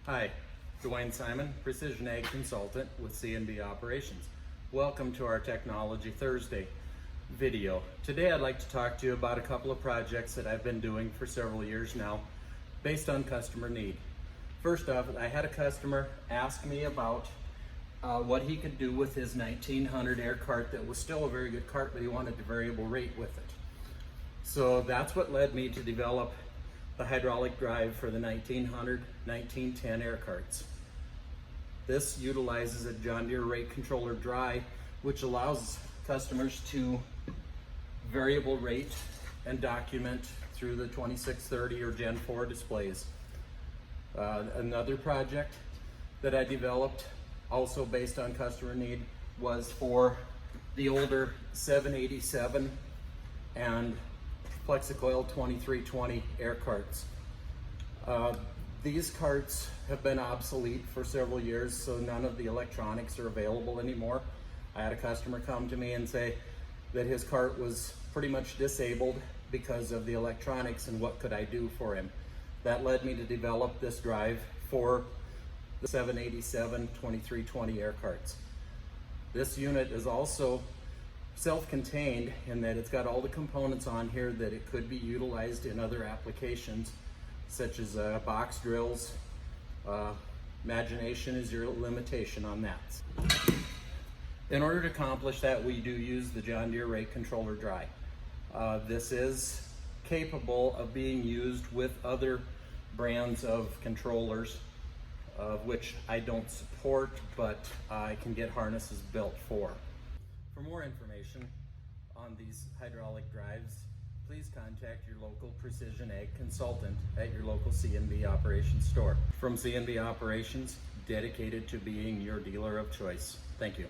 Hi, Duane Simon, Precision Ag Consultant with C&B Operations. Welcome to our Technology Thursday video. Today I'd like to talk to you about a couple of projects that I've been doing for several years now based on customer need. First off, I had a customer ask me about what he could do with his 1900 air cart that was still a very good cart, but he wanted the variable rate with it. So that's what led me to develop the hydraulic drive for the 1900, 1910 air carts. This utilizes a John Deere rate controller drive, which allows customers to variable rate and document through the 2630 or Gen 4 displays. Another project that I developed, also based on customer need, was for the older 787 and Flexicoil 2320 air carts. These carts have been obsolete for several years, so none of the electronics are available anymore. I had a customer come to me and say that his cart was pretty much disabled because of the electronics, and what could I do for him? That led me to develop this drive for the 787 2320 air carts. This unit is also self-contained in that it's got all the components on here that it could be utilized in other applications, such as box drills. Imagination is your limitation on that. In order to accomplish that, we do use the John Deere rate controller drive. This is capable of being used with other brands of controllers, which I don't support, but I can get harnesses built for. For more information on these hydraulic drives, please contact your local Precision Ag Consultant at your local C&B Operations store. From C&B Operations, dedicated to being your dealer of choice. Thank you.